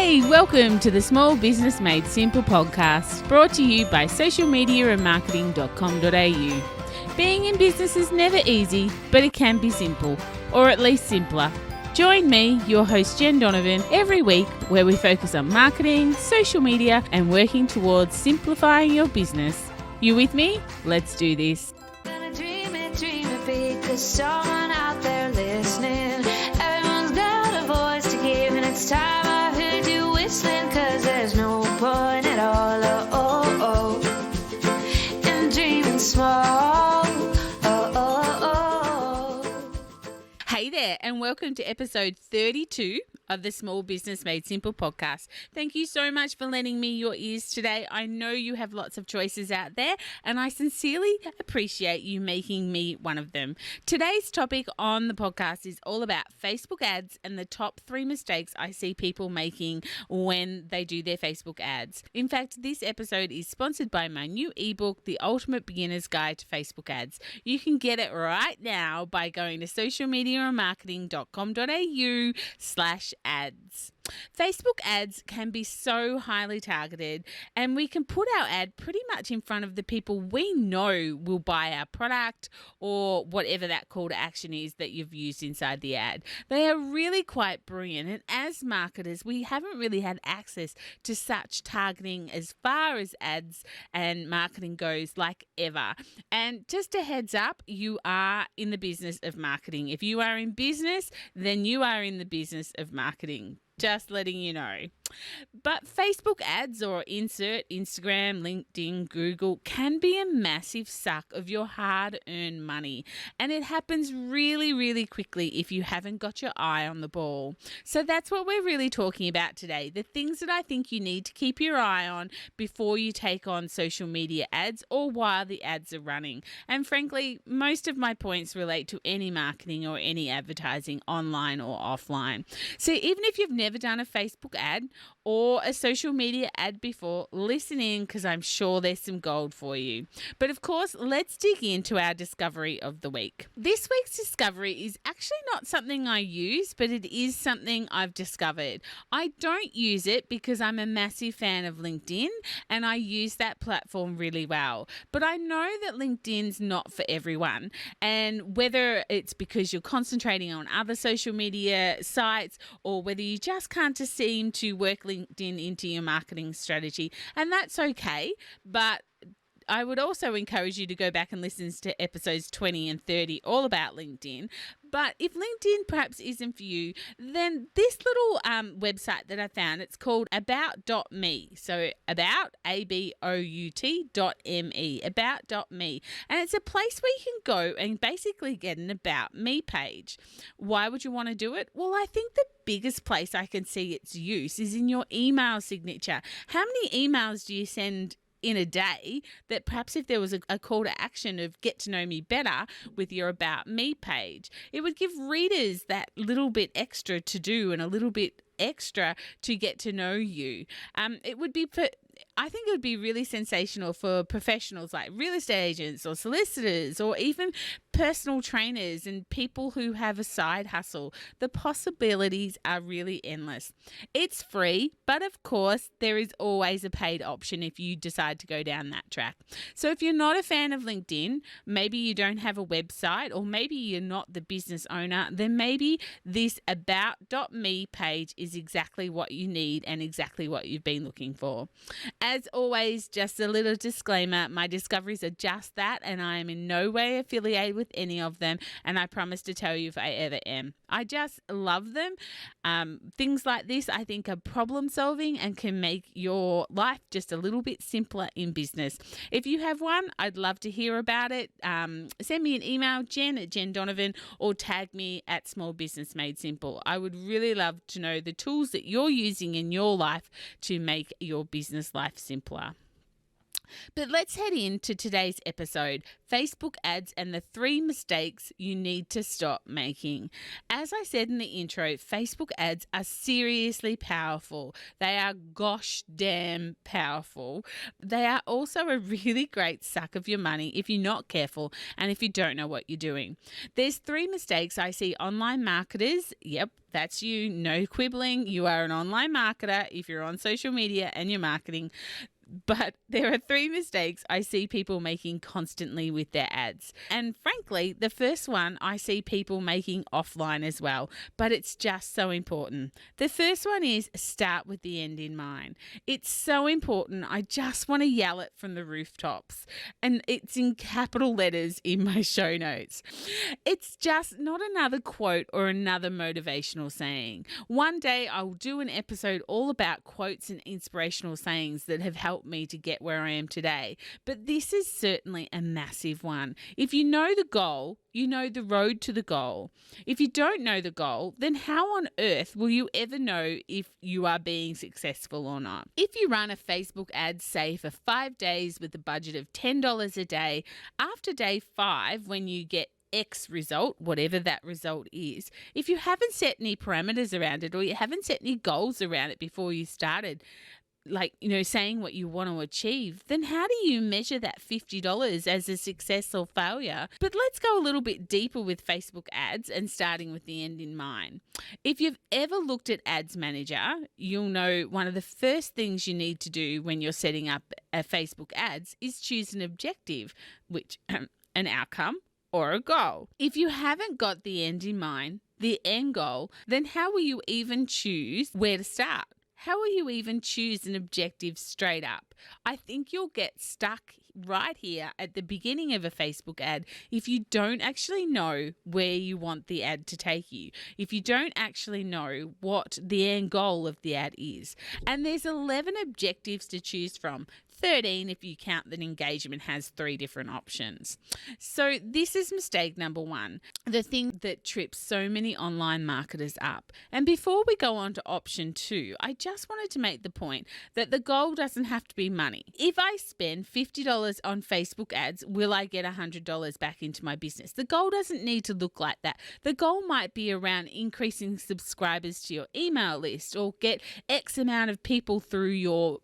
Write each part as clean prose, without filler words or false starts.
Hey, welcome to the Small Business Made Simple podcast, brought to you by socialmediaandmarketing.com.au. Being in business is never easy, but it can be simple, or at least simpler. Join me, your host Jen Donovan, every week where we focus on marketing, social media, and working towards simplifying your business. You with me? Let's do this. Dream it big, 'cause someone out there listening. Everyone's got a voice to give, and it's time I heard you whistling, 'cause there's no point at all, in dreaming small. Hey there, and welcome to episode 32 of the Small Business Made Simple podcast. Thank you so much for lending me your ears today. I know you have lots of choices out there, and I sincerely appreciate you making me one of them. Today's topic on the podcast is all about Facebook ads and the top 3 mistakes I see people making when they do their Facebook ads. In fact, this episode is sponsored by my new ebook, The Ultimate Beginner's Guide to Facebook Ads. You can get it right now by going to socialmediaandmarketing.com.au/ads. Facebook ads can be so highly targeted, and we can put our ad pretty much in front of the people we know will buy our product or whatever that call to action is that you've used inside the ad. They are really quite brilliant, and as marketers, we haven't really had access to such targeting as far as ads and marketing goes like ever. And just a heads up, you are in the business of marketing. If you are in business, then you are in the business of marketing. Just letting you know. But Facebook ads, or insert Instagram, LinkedIn, Google, can be a massive suck of your hard-earned money. And it happens really, really quickly if you haven't got your eye on the ball. So that's what we're really talking about today. The things that I think you need to keep your eye on before you take on social media ads or while the ads are running. And frankly, most of my points relate to any marketing or any advertising online or offline. So even if you've never done a Facebook ad or a social media ad before, listen in, because I'm sure there's some gold for you. But of course, let's dig into our discovery of the week. This week's discovery is actually not something I use, but it is something I've discovered. I don't use it because I'm a massive fan of LinkedIn and I use that platform really well. But I know that LinkedIn's not for everyone. And whether it's because you're concentrating on other social media sites or whether you just can't seem to work LinkedIn into your marketing strategy, and that's okay, but I would also encourage you to go back and listen to episodes 20 and 30 all about LinkedIn. But if LinkedIn perhaps isn't for you, then this little website that I found, it's called about.me. So about, ABOUT.me, about.me. And it's a place where you can go and basically get an About Me page. Why would you want to do it? Well, I think the biggest place I can see its use is in your email signature. How many emails do you send in a day that perhaps if there was a call to action of get to know me better with your About Me page, it would give readers that little bit extra to do and a little bit extra to get to know you. I think it would be really sensational for professionals like real estate agents or solicitors or even personal trainers and people who have a side hustle. The possibilities are really endless. It's free, but of course there is always a paid option if you decide to go down that track. So if you're not a fan of LinkedIn, maybe you don't have a website, or maybe you're not the business owner, then maybe this about.me page is exactly what you need and exactly what you've been looking for. As always, just a little disclaimer, my discoveries are just that, and I am in no way affiliated with any of them, and I promise to tell you if I ever am. I just love them. Things like this I think are problem solving and can make your life just a little bit simpler in business. If you have one, I'd love to hear about it. Send me an email, Jen@JenDonovan, or tag me at Small Business Made Simple. I would really love to know the tools that you're using in your life to make your business life simpler. But let's head into today's episode, Facebook ads and the 3 mistakes you need to stop making. As I said in the intro, Facebook ads are seriously powerful. They are gosh damn powerful. They are also a really great suck of your money if you're not careful and if you don't know what you're doing. There's 3 mistakes I see online marketers, yep, that's you, no quibbling. You are an online marketer if you're on social media and you're marketing. But there are 3 mistakes I see people making constantly with their ads. And frankly, the first one I see people making offline as well, but it's just so important. The first one is start with the end in mind. It's so important. I just want to yell it from the rooftops. And it's in capital letters in my show notes. It's just not another quote or another motivational saying. One day I'll do an episode all about quotes and inspirational sayings that have helped me to get where I am today. But this is certainly a massive one. If you know the goal, you know the road to the goal. If you don't know the goal, then how on earth will you ever know if you are being successful or not? If you run a Facebook ad, say for 5 days with a budget of $10 a day, after day 5, when you get X result, whatever that result is, if you haven't set any parameters around it or you haven't set any goals around it before you started, like, saying what you want to achieve, then how do you measure that $50 as a success or failure? But let's go a little bit deeper with Facebook ads and starting with the end in mind. If you've ever looked at Ads Manager, you'll know one of the first things you need to do when you're setting up a Facebook ads is choose an objective, which an outcome or a goal. If you haven't got the end in mind, the end goal, then how will you even choose where to start? How will you even choose an objective straight up? I think you'll get stuck right here at the beginning of a Facebook ad if you don't actually know where you want the ad to take you, if you don't actually know what the end goal of the ad is. And there's 11 objectives to choose from. 13 if you count that engagement has 3 different options. So this is mistake number 1, the thing that trips so many online marketers up. And before we go on to option 2, I just wanted to make the point that the goal doesn't have to be money. If I spend $50 on Facebook ads, will I get $100 back into my business? The goal doesn't need to look like that. The goal might be around increasing subscribers to your email list or get X amount of people through your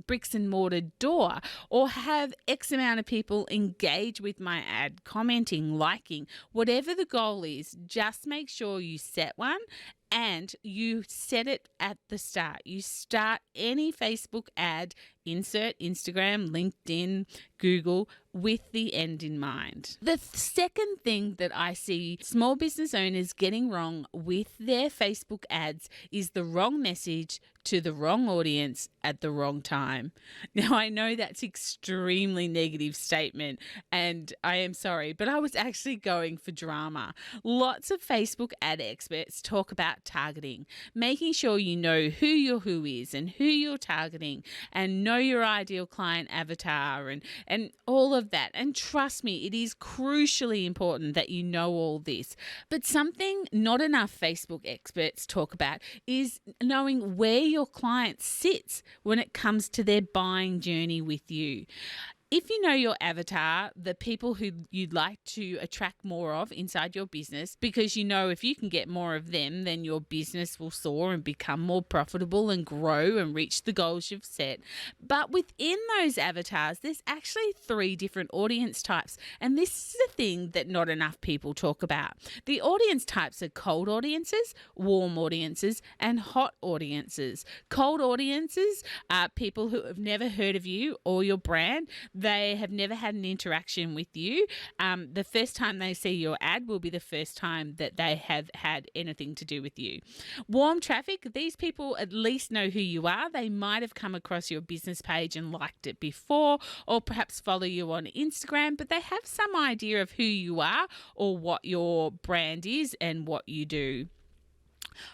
bricks and mortar door, or have X amount of people engage with my ad, commenting, liking, whatever the goal is. Just make sure you set one and you set it at the start. You start any Facebook ad, insert Instagram, LinkedIn, Google, with the end in mind. The second thing that I see small business owners getting wrong with their Facebook ads is the wrong message to the wrong audience at the wrong time. Now, I know that's extremely negative statement, and I am sorry, but I was actually going for drama. Lots of Facebook ad experts talk about targeting, making sure you know who your who is and who you're targeting, and know your ideal client avatar and all of that. And trust me, it is crucially important that you know all this. But something not enough Facebook experts talk about is knowing where your client sits when it comes to their buying journey with you. If you know your avatar, the people who you'd like to attract more of inside your business, because you know if you can get more of them, then your business will soar and become more profitable and grow and reach the goals you've set. But within those avatars, there's actually 3 different audience types. And this is a thing that not enough people talk about. The audience types are cold audiences, warm audiences, and hot audiences. Cold audiences are people who have never heard of you or your brand. They have never had an interaction with you. The first time they see your ad will be the first time that they have had anything to do with you. Warm traffic, these people at least know who you are. They might have come across your business page and liked it before, or perhaps follow you on Instagram, but they have some idea of who you are or what your brand is and what you do.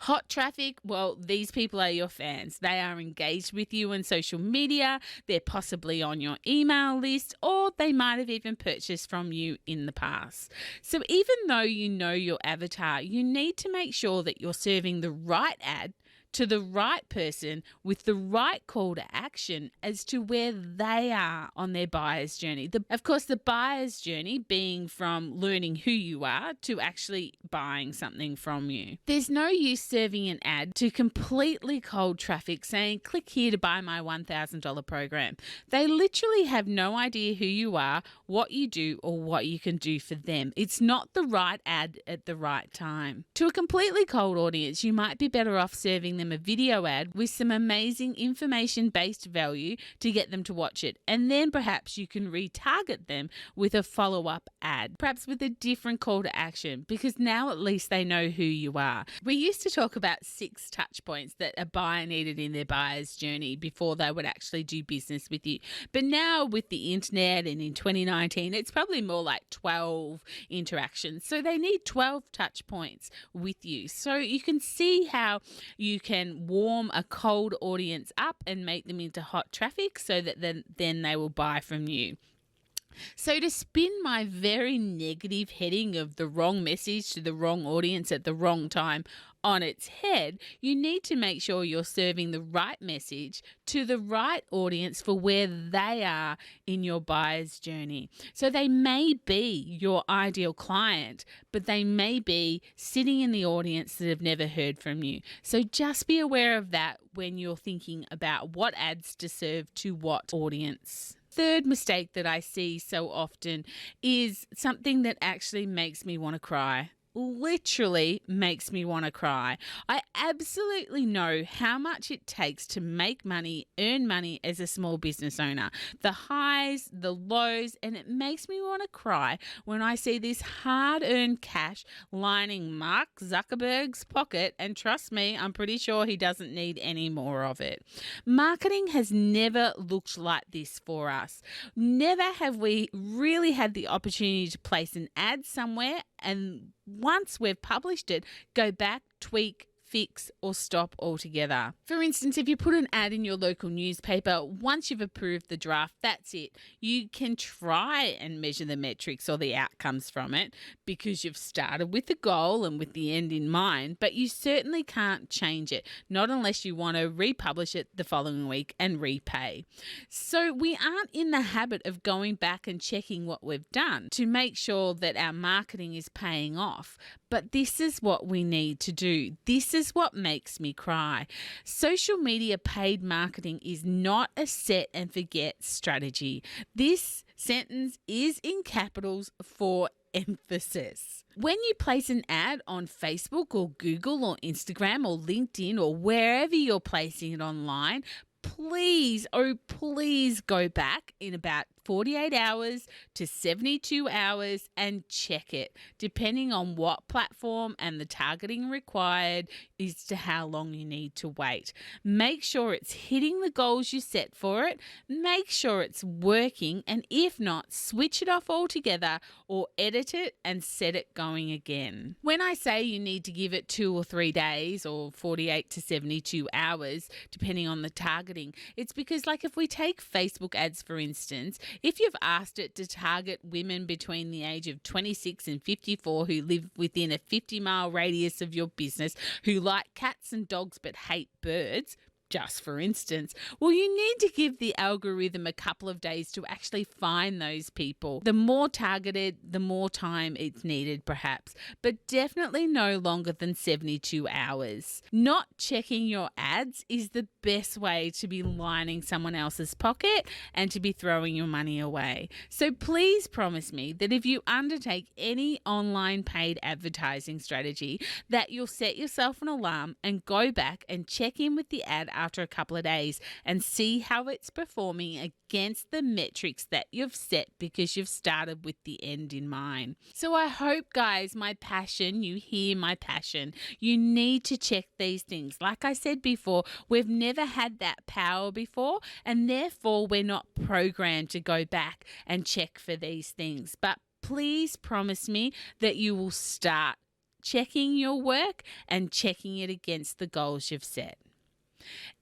Hot traffic, well, these people are your fans. They are engaged with you on social media. They're possibly on your email list, or they might have even purchased from you in the past. So even though you know your avatar, you need to make sure that you're serving the right ad to the right person with the right call to action as to where they are on their buyer's journey. Of course, the buyer's journey being from learning who you are to actually buying something from you. There's no use serving an ad to completely cold traffic saying, click here to buy my $1,000 program. They literally have no idea who you are, what you do, or what you can do for them. It's not the right ad at the right time. To a completely cold audience, you might be better off serving them a video ad with some amazing information-based value to get them to watch it. And then perhaps you can retarget them with a follow-up ad, perhaps with a different call to action, because now at least they know who you are. We used to talk about 6 touch points that a buyer needed in their buyer's journey before they would actually do business with you. But now with the internet and in 2019, it's probably more like 12 interactions. So they need 12 touch points with you. So you can see how you can warm a cold audience up and make them into hot traffic so that then they will buy from you. So to spin my very negative heading of the wrong message to the wrong audience at the wrong time on its head, you need to make sure you're serving the right message to the right audience for where they are in your buyer's journey. So they may be your ideal client, but they may be sitting in the audience that have never heard from you. So just be aware of that when you're thinking about what ads to serve to what audience. Third mistake that I see so often is something that actually makes me want to cry. Literally makes me want to cry. I absolutely know how much it takes to make money, earn money as a small business owner. The highs, the lows, and it makes me want to cry when I see this hard-earned cash lining Mark Zuckerberg's pocket, and trust me, I'm pretty sure he doesn't need any more of it. Marketing has never looked like this for us. Never have we really had the opportunity to place an ad somewhere and once we've published it, go back, tweak, fix, or stop altogether. For instance, if you put an ad in your local newspaper, once you've approved the draft, that's it. You can try and measure the metrics or the outcomes from it because you've started with the goal and with the end in mind, but you certainly can't change it, not unless you want to republish it the following week and repay. So we aren't in the habit of going back and checking what we've done to make sure that our marketing is paying off. But this is what we need to do. This is what makes me cry. Social media paid marketing is not a set and forget strategy. This sentence is in capitals for emphasis. When you place an ad on Facebook or Google or Instagram or LinkedIn or wherever you're placing it online, please, oh please go back in about 48 hours to 72 hours and check it. Depending on what platform and the targeting required is to how long you need to wait. Make sure it's hitting the goals you set for it. Make sure it's working, and if not, switch it off altogether or edit it and set it going again. When I say you need to give it 2 or 3 days or 48 to 72 hours, depending on the targeting, it's because, like, if we take Facebook ads, for instance, if you've asked it to target women between the age of 26 and 54 who live within a 50-mile radius of your business, who like cats and dogs but hate birds, just for instance, well, you need to give the algorithm a couple of days to actually find those people. The more targeted, the more time it's needed perhaps, but definitely no longer than 72 hours. Not checking your ads is the best way to be lining someone else's pocket and to be throwing your money away. So please promise me that if you undertake any online paid advertising strategy, that you'll set yourself an alarm and go back and check in with the ad after a couple of days and see how it's performing against the metrics that you've set because you've started with the end in mind. So I hope, guys, you hear my passion. You need to check these things. Like I said before, we've never had that power before, and therefore we're not programmed to go back and check for these things. But please promise me that you will start checking your work and checking it against the goals you've set.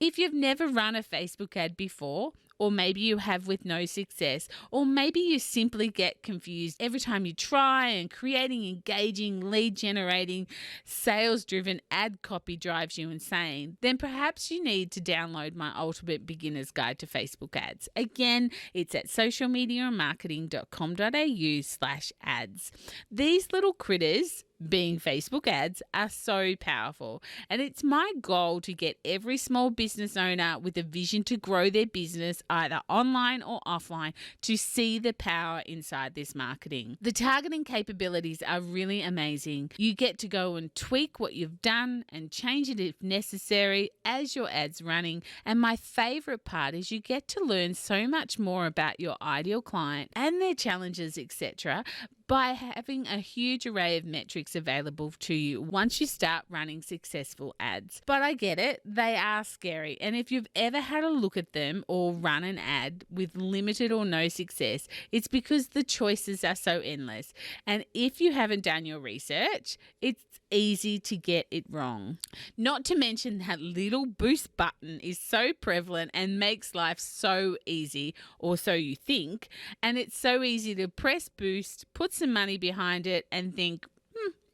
If you've never run a Facebook ad before, or maybe you have with no success, or maybe you simply get confused every time you try, and creating engaging, lead generating, sales driven ad copy drives you insane, then perhaps you need to download my Ultimate Beginner's Guide to Facebook Ads. Again, it's at socialmediamarketing.com.au/ads. These little critters, being Facebook ads, are so powerful, and it's my goal to get every small business owner with a vision to grow their business either online or offline to see the power inside this marketing. The targeting capabilities are really amazing. You get to go and tweak what you've done and change it if necessary as your ad's running, and my favorite part is you get to learn so much more about your ideal client and their challenges, etc., by having a huge array of metrics available to you once you start running successful ads. But I get it, they are scary. And if you've ever had a look at them or run an ad with limited or no success, it's because the choices are so endless. And if you haven't done your research, it's easy to get it wrong. Not to mention that little boost button is so prevalent and makes life so easy, or so you think, and it's so easy to press boost, put some money behind it and think,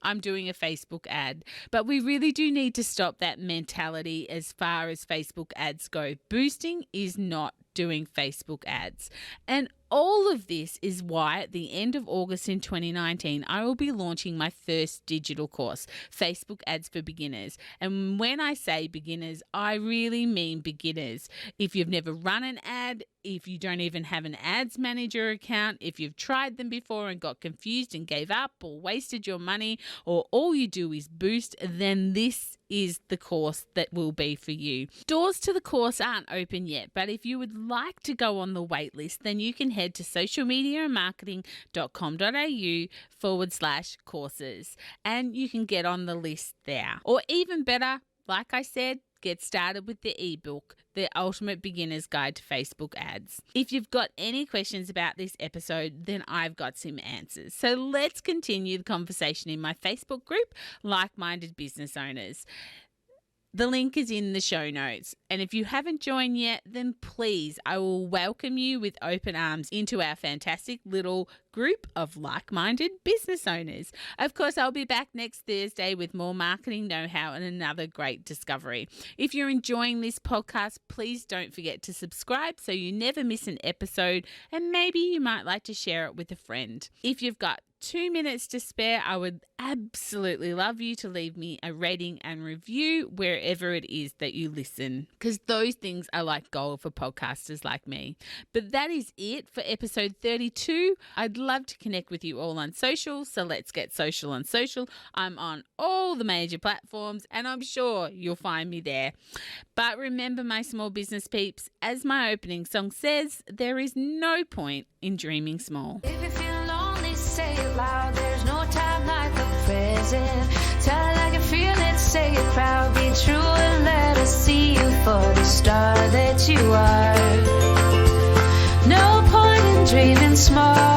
I'm doing a Facebook ad. But we really do need to stop that mentality as far as Facebook ads go. Boosting is not doing Facebook ads. And all of this is why at the end of August in 2019, I will be launching my first digital course, Facebook Ads for Beginners. And when I say beginners, I really mean beginners. If you've never run an ad, if you don't even have an ads manager account, if you've tried them before and got confused and gave up or wasted your money, or all you do is boost, then this is the course that will be for you. Doors to the course aren't open yet, but if you would like to go on the wait list, then you can head to socialmediamarketing.com.au/courses and you can get on the list there. Or even better, like I said, get started with the ebook, The Ultimate Beginner's Guide to Facebook Ads. If you've got any questions about this episode, then I've got some answers. So let's continue the conversation in my Facebook group, Like-Minded Business Owners. The link is in the show notes. And if you haven't joined yet, then please, I will welcome you with open arms into our fantastic little group of like-minded business owners. Of course, I'll be back next Thursday with more marketing know-how and another great discovery. If you're enjoying this podcast, please don't forget to subscribe so you never miss an episode, and maybe you might like to share it with a friend. If you've got 2 minutes to spare, I would absolutely love you to leave me a rating and review wherever it is that you listen, because those things are like gold for podcasters like me. But that is it for episode 32. I'd love to connect with you all on social, so let's get social on social. I'm on all the major platforms and I'm sure you'll find me there. But remember, my small business peeps, as my opening song says, there is no point in dreaming small. If you feel lonely, say it loud. There's no time like the present. Tell it like you feel it, say it proud. Be true and let us see you for the star that you are. No point in dreaming small.